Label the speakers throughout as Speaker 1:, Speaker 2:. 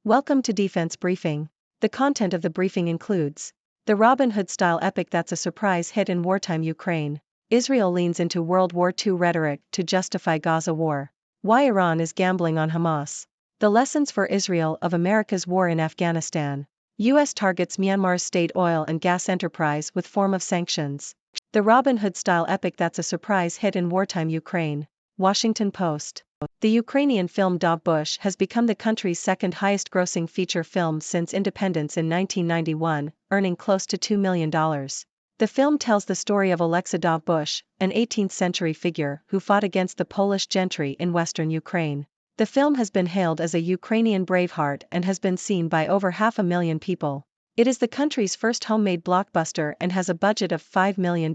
Speaker 1: Welcome to Defense Briefing. The content of the briefing includes the Robin Hood-style epic that's a surprise hit in wartime Ukraine. Israel leans into World War II rhetoric to justify Gaza war. Why Iran is gambling on Hamas. The lessons for Israel of America's war in Afghanistan. U.S. targets Myanmar's state oil and gas enterprise with form of sanctions. The Robin Hood-style epic that's a surprise hit in wartime Ukraine. Washington Post. The Ukrainian film Dov Bush has become the country's second highest-grossing feature film since independence in 1991, earning close to $2 million. The film tells the story of Alexa Dov Bush, an 18th-century figure who fought against the Polish gentry in western Ukraine. The film has been hailed as a Ukrainian braveheart and has been seen by over 500,000 people. It is the country's first homemade blockbuster and has a budget of $5 million.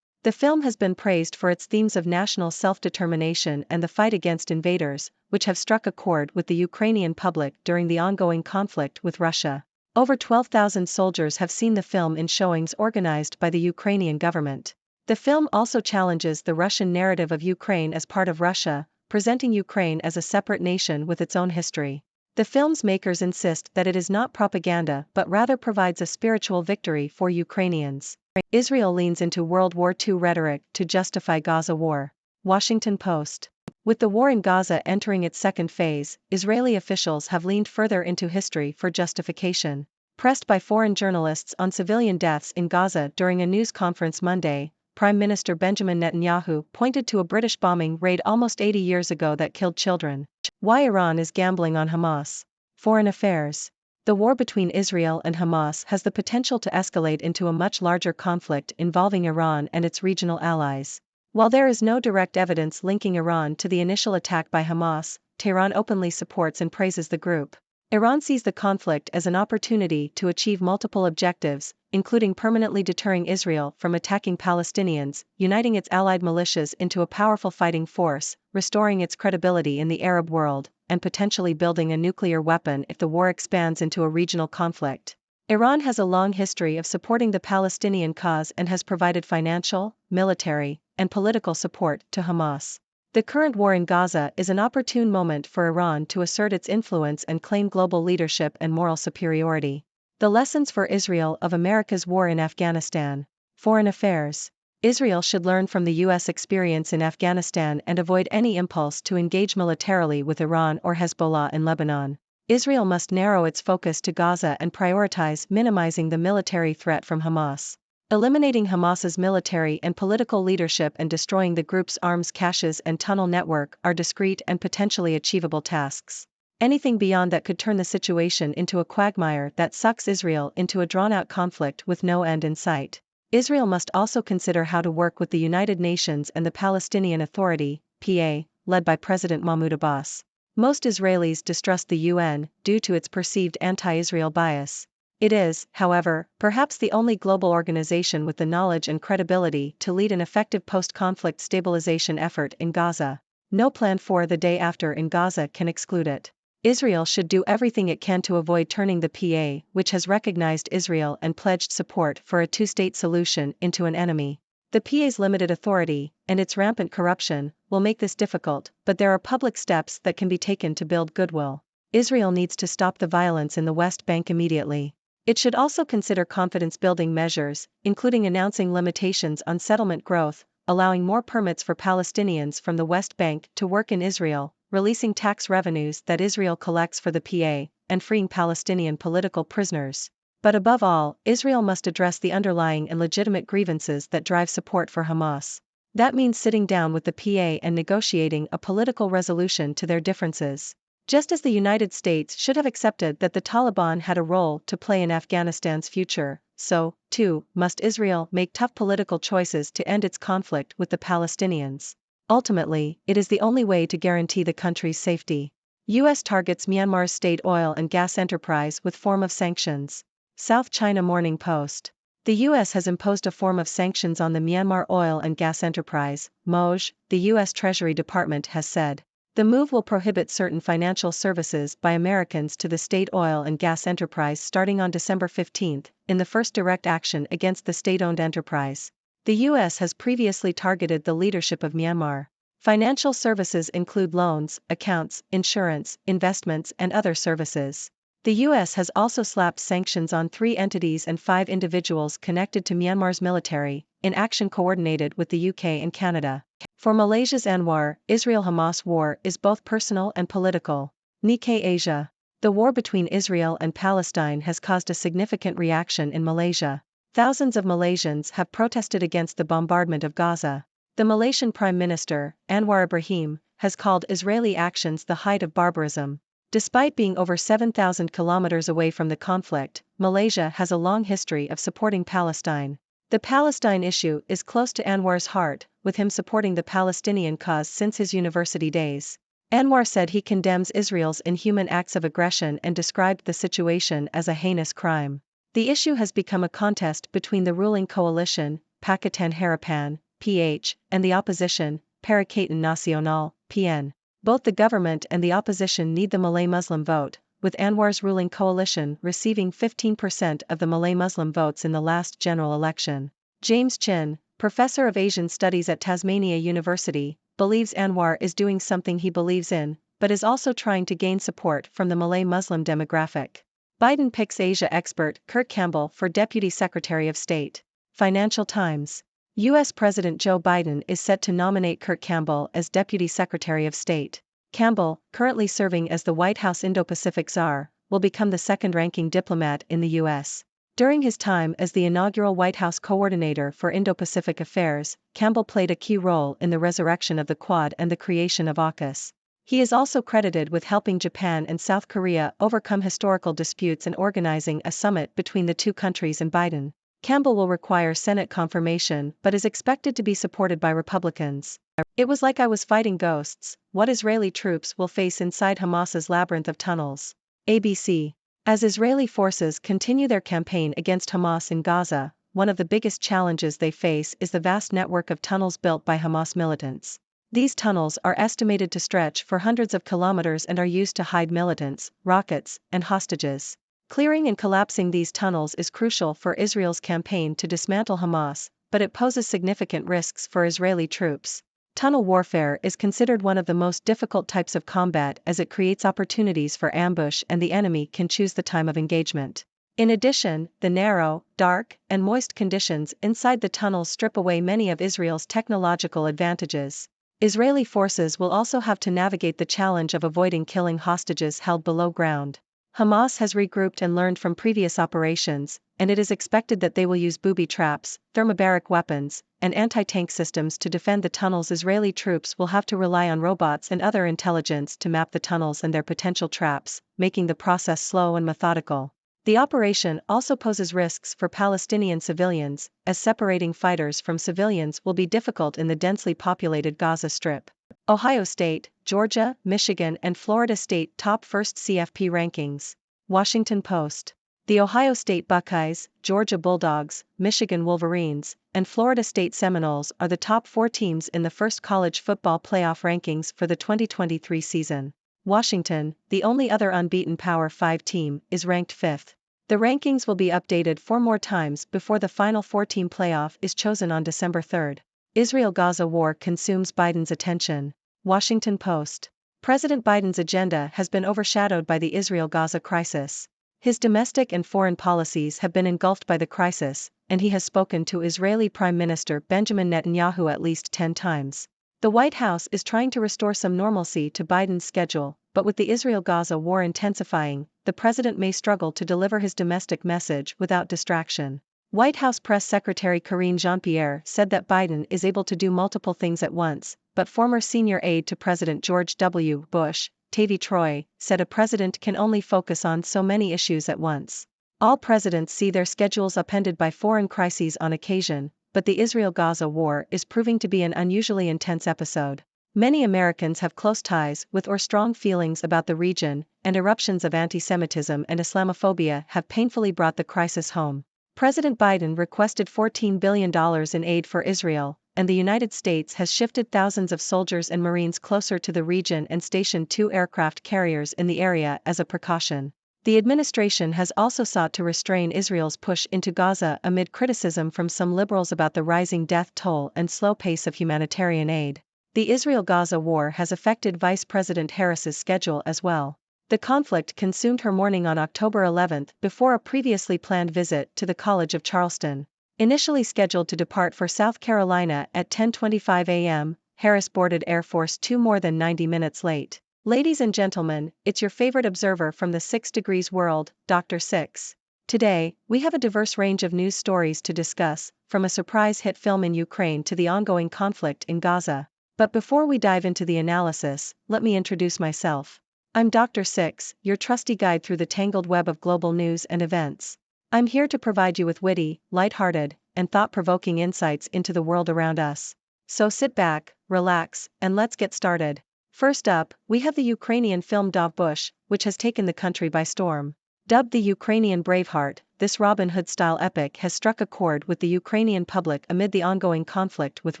Speaker 1: The film has been praised for its themes of national self-determination and the fight against invaders, which have struck a chord with the Ukrainian public during the ongoing conflict with Russia. Over 12,000 soldiers have seen the film in showings organized by the Ukrainian government. The film also challenges the Russian narrative of Ukraine as part of Russia, presenting Ukraine as a separate nation with its own history. The film's makers insist that it is not propaganda but rather provides a spiritual victory for Ukrainians. Israel leans into World War II rhetoric to justify Gaza war. Washington Post. With the war in Gaza entering its second phase, Israeli officials have leaned further into history for justification. Pressed by foreign journalists on civilian deaths in Gaza during a news conference Monday, Prime Minister Benjamin Netanyahu pointed to a British bombing raid almost 80 years ago that killed children. Why Iran is gambling on Hamas. Foreign Affairs. The war between Israel and Hamas has the potential to escalate into a much larger conflict involving Iran and its regional allies. While there is no direct evidence linking Iran to the initial attack by Hamas, Tehran openly supports and praises the group. Iran sees the conflict as an opportunity to achieve multiple objectives, including permanently deterring Israel from attacking Palestinians, uniting its allied militias into a powerful fighting force, restoring its credibility in the Arab world, and potentially building a nuclear weapon if the war expands into a regional conflict. Iran has a long history of supporting the Palestinian cause and has provided financial, military, and political support to Hamas. The current war in Gaza is an opportune moment for Iran to assert its influence and claim global leadership and moral superiority. The lessons for Israel of America's war in Afghanistan. Foreign Affairs. Israel should learn from the U.S. experience in Afghanistan and avoid any impulse to engage militarily with Iran or Hezbollah in Lebanon. Israel must narrow its focus to Gaza and prioritize minimizing the military threat from Hamas. Eliminating Hamas's military and political leadership and destroying the group's arms caches and tunnel network are discrete and potentially achievable tasks. Anything beyond that could turn the situation into a quagmire that sucks Israel into a drawn-out conflict with no end in sight. Israel must also consider how to work with the United Nations and the Palestinian Authority, PA, led by President Mahmoud Abbas. Most Israelis distrust the UN due to its perceived anti-Israel bias. It is, however, perhaps the only global organization with the knowledge and credibility to lead an effective post-conflict stabilization effort in Gaza. No plan for the day after in Gaza can exclude it. Israel should do everything it can to avoid turning the PA, which has recognized Israel and pledged support for a two-state solution, into an enemy. The PA's limited authority, and its rampant corruption, will make this difficult, but there are public steps that can be taken to build goodwill. Israel needs to stop the violence in the West Bank immediately. It should also consider confidence-building measures, including announcing limitations on settlement growth, allowing more permits for Palestinians from the West Bank to work in Israel, releasing tax revenues that Israel collects for the PA, and freeing Palestinian political prisoners. But above all, Israel must address the underlying and legitimate grievances that drive support for Hamas. That means sitting down with the PA and negotiating a political resolution to their differences. Just as the United States should have accepted that the Taliban had a role to play in Afghanistan's future, so, too, must Israel make tough political choices to end its conflict with the Palestinians. Ultimately, it is the only way to guarantee the country's safety. U.S. targets Myanmar's state oil and gas enterprise with form of sanctions. South China Morning Post. The U.S. has imposed a form of sanctions on the Myanmar oil and gas enterprise, MOJ, the U.S. Treasury Department has said. The move will prohibit certain financial services by Americans to the state oil and gas enterprise starting on December 15, in the first direct action against the state-owned enterprise. The U.S. has previously targeted the leadership of Myanmar. Financial services include loans, accounts, insurance, investments, and other services. The U.S. has also slapped sanctions on 3 entities and 5 individuals connected to Myanmar's military, in action coordinated with the UK and Canada. For Malaysia's Anwar, Israel-Hamas war is both personal and political. Nikkei Asia. The war between Israel and Palestine has caused a significant reaction in Malaysia. Thousands of Malaysians have protested against the bombardment of Gaza. The Malaysian Prime Minister, Anwar Ibrahim, has called Israeli actions the height of barbarism. Despite being over 7,000 kilometers away from the conflict, Malaysia has a long history of supporting Palestine. The Palestine issue is close to Anwar's heart, with him supporting the Palestinian cause since his university days. Anwar said he condemns Israel's inhuman acts of aggression and described the situation as a heinous crime. The issue has become a contest between the ruling coalition, Pakatan Harapan, PH, and the opposition, Perikatan Nasional, PN. Both the government and the opposition need the Malay Muslim vote, with Anwar's ruling coalition receiving 15% of the Malay Muslim votes in the last general election. James Chin, professor of Asian Studies at Tasmania University, believes Anwar is doing something he believes in, but is also trying to gain support from the Malay Muslim demographic. Biden picks Asia expert Kurt Campbell for Deputy Secretary of State. Financial Times. U.S. President Joe Biden is set to nominate Kurt Campbell as Deputy Secretary of State. Campbell, currently serving as the White House Indo-Pacific Czar, will become the second-ranking diplomat in the U.S. During his time as the inaugural White House Coordinator for Indo-Pacific Affairs, Campbell played a key role in the resurrection of the Quad and the creation of AUKUS. He is also credited with helping Japan and South Korea overcome historical disputes and organizing a summit between the two countries and Biden. Campbell will require Senate confirmation but is expected to be supported by Republicans. It was like I was fighting ghosts, what Israeli troops will face inside Hamas's labyrinth of tunnels. ABC. As Israeli forces continue their campaign against Hamas in Gaza, one of the biggest challenges they face is the vast network of tunnels built by Hamas militants. These tunnels are estimated to stretch for hundreds of kilometers and are used to hide militants, rockets, and hostages. Clearing and collapsing these tunnels is crucial for Israel's campaign to dismantle Hamas, but it poses significant risks for Israeli troops. Tunnel warfare is considered one of the most difficult types of combat as it creates opportunities for ambush and the enemy can choose the time of engagement. In addition, the narrow, dark, and moist conditions inside the tunnels strip away many of Israel's technological advantages. Israeli forces will also have to navigate the challenge of avoiding killing hostages held below ground. Hamas has regrouped and learned from previous operations, and it is expected that they will use booby traps, thermobaric weapons, and anti-tank systems to defend the tunnels. Israeli troops will have to rely on robots and other intelligence to map the tunnels and their potential traps, making the process slow and methodical. The operation also poses risks for Palestinian civilians, as separating fighters from civilians will be difficult in the densely populated Gaza Strip. Ohio State, Georgia, Michigan, and Florida State top first CFP rankings. Washington Post. The Ohio State Buckeyes, Georgia Bulldogs, Michigan Wolverines, and Florida State Seminoles are the top 4 teams in the first college football playoff rankings for the 2023 season. Washington, the only other unbeaten Power 5 team, is ranked 5th. The rankings will be updated 4 more times before the final 4-team playoff is chosen on December 3. Israel-Gaza war consumes Biden's attention. Washington Post. President Biden's agenda has been overshadowed by the Israel-Gaza crisis. His domestic and foreign policies have been engulfed by the crisis, and he has spoken to Israeli Prime Minister Benjamin Netanyahu at least 10 times. The White House is trying to restore some normalcy to Biden's schedule, but with the Israel-Gaza war intensifying, the president may struggle to deliver his domestic message without distraction. White House Press Secretary Karine Jean-Pierre said that Biden is able to do multiple things at once, but former senior aide to President George W. Bush, Tavi Troy, said a president can only focus on so many issues at once. All presidents see their schedules upended by foreign crises on occasion, but the Israel-Gaza war is proving to be an unusually intense episode. Many Americans have close ties with or strong feelings about the region, and eruptions of anti-Semitism and Islamophobia have painfully brought the crisis home. President Biden requested $14 billion in aid for Israel, and the United States has shifted thousands of soldiers and Marines closer to the region and stationed 2 aircraft carriers in the area as a precaution. The administration has also sought to restrain Israel's push into Gaza amid criticism from some liberals about the rising death toll and slow pace of humanitarian aid. the Israel-Gaza war has affected Vice President Harris's schedule as well. The conflict consumed her morning on October 11 before a previously planned visit to the College of Charleston. Initially scheduled to depart for South Carolina at 10:25 a.m., Harris boarded Air Force 2 more than 90 minutes late. Ladies and gentlemen, it's your favorite observer from the 6 Degrees world, Dr. Six. Today, we have a diverse range of news stories to discuss, from a surprise hit film in Ukraine to the ongoing conflict in Gaza. But before we dive into the analysis, let me introduce myself. I'm Dr. Six, your trusty guide through the tangled web of global news and events. I'm here to provide you with witty, lighthearted, and thought-provoking insights into the world around us. So sit back, relax, and let's get started. First up, we have the Ukrainian film Dov Bush, which has taken the country by storm. Dubbed the Ukrainian Braveheart, this Robin Hood-style epic has struck a chord with the Ukrainian public amid the ongoing conflict with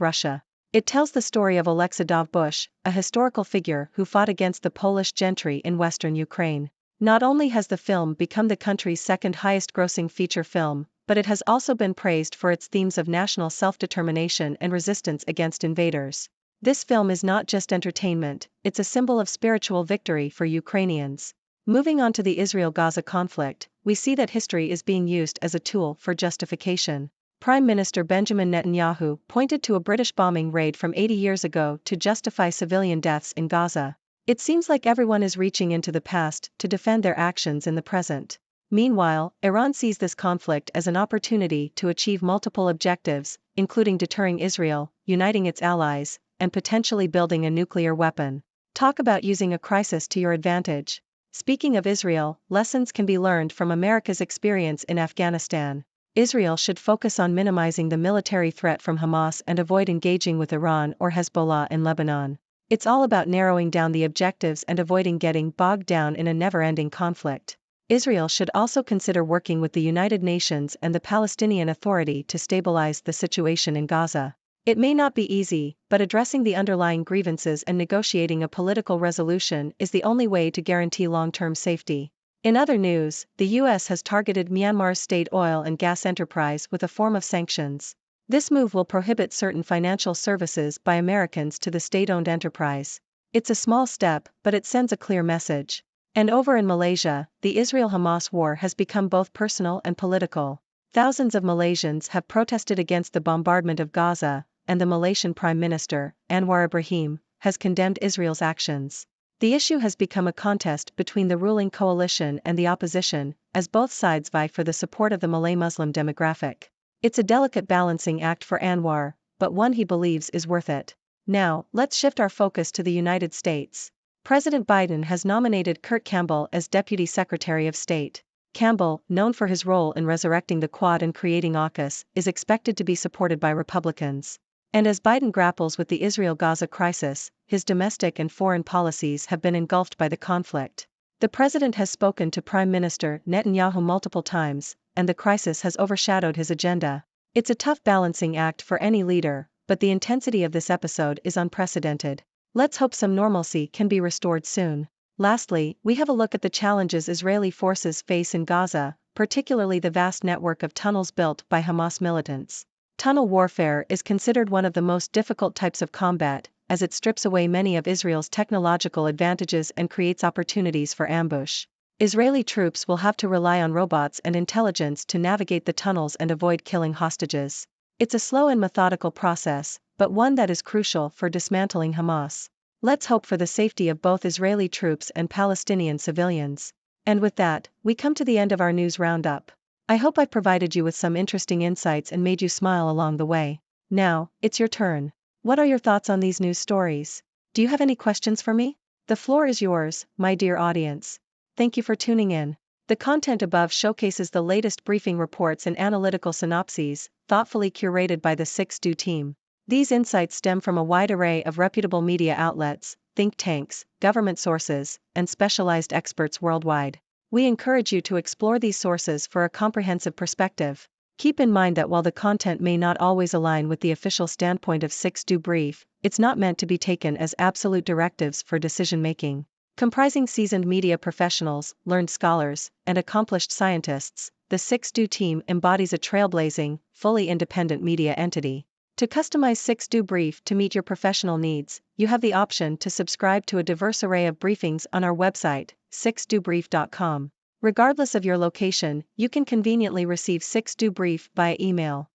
Speaker 1: Russia. It tells the story of Oleksiy Dov-Bush, a historical figure who fought against the Polish gentry in western Ukraine. Not only has the film become the country's second highest-grossing feature film, but it has also been praised for its themes of national self-determination and resistance against invaders. This film is not just entertainment, it's a symbol of spiritual victory for Ukrainians. Moving on to the Israel-Gaza conflict, we see that history is being used as a tool for justification. Prime Minister Benjamin Netanyahu pointed to a British bombing raid from 80 years ago to justify civilian deaths in Gaza. It seems like everyone is reaching into the past to defend their actions in the present. Meanwhile, Iran sees this conflict as an opportunity to achieve multiple objectives, including deterring Israel, uniting its allies, and potentially building a nuclear weapon. Talk about using a crisis to your advantage. Speaking of Israel, lessons can be learned from America's experience in Afghanistan. Israel should focus on minimizing the military threat from Hamas and avoid engaging with Iran or Hezbollah in Lebanon. It's all about narrowing down the objectives and avoiding getting bogged down in a never-ending conflict. Israel should also consider working with the United Nations and the Palestinian Authority to stabilize the situation in Gaza. It may not be easy, but addressing the underlying grievances and negotiating a political resolution is the only way to guarantee long-term safety. In other news, the U.S. has targeted Myanmar's state oil and gas enterprise with a form of sanctions. This move will prohibit certain financial services by Americans to the state-owned enterprise. It's a small step, but it sends a clear message. And over in Malaysia, the Israel-Hamas war has become both personal and political. Thousands of Malaysians have protested against the bombardment of Gaza, and the Malaysian Prime Minister, Anwar Ibrahim, has condemned Israel's actions. The issue has become a contest between the ruling coalition and the opposition, as both sides vie for the support of the Malay Muslim demographic. It's a delicate balancing act for Anwar, but one he believes is worth it. Now, let's shift our focus to the United States. President Biden has nominated Kurt Campbell as Deputy Secretary of State. Campbell, known for his role in resurrecting the Quad and creating AUKUS, is expected to be supported by Republicans. And as Biden grapples with the Israel-Gaza crisis, his domestic and foreign policies have been engulfed by the conflict. The president has spoken to Prime Minister Netanyahu multiple times, and the crisis has overshadowed his agenda. It's a tough balancing act for any leader, but the intensity of this episode is unprecedented. Let's hope some normalcy can be restored soon. Lastly, we have a look at the challenges Israeli forces face in Gaza, particularly the vast network of tunnels built by Hamas militants. Tunnel warfare is considered one of the most difficult types of combat, as it strips away many of Israel's technological advantages and creates opportunities for ambush. Israeli troops will have to rely on robots and intelligence to navigate the tunnels and avoid killing hostages. It's a slow and methodical process, but one that is crucial for dismantling Hamas. Let's hope for the safety of both Israeli troops and Palestinian civilians. And with that, we come to the end of our news roundup. I hope I've provided you with some interesting insights and made you smile along the way. Now, it's your turn. What are your thoughts on these news stories? Do you have any questions for me? The floor is yours, my dear audience. Thank you for tuning in. The content above showcases the latest briefing reports and analytical synopses, thoughtfully curated by the 6Do team. These insights stem from a wide array of reputable media outlets, think tanks, government sources, and specialized experts worldwide. We encourage you to explore these sources for a comprehensive perspective. Keep in mind that while the content may not always align with the official standpoint of 6Do Brief, it's not meant to be taken as absolute directives for decision-making. Comprising seasoned media professionals, learned scholars, and accomplished scientists, the 6Do team embodies a trailblazing, fully independent media entity. To customize 6Do Brief to meet your professional needs, you have the option to subscribe to a diverse array of briefings on our website, 6dobrief.com. Regardless of your location, you can conveniently receive 6Do Brief via email.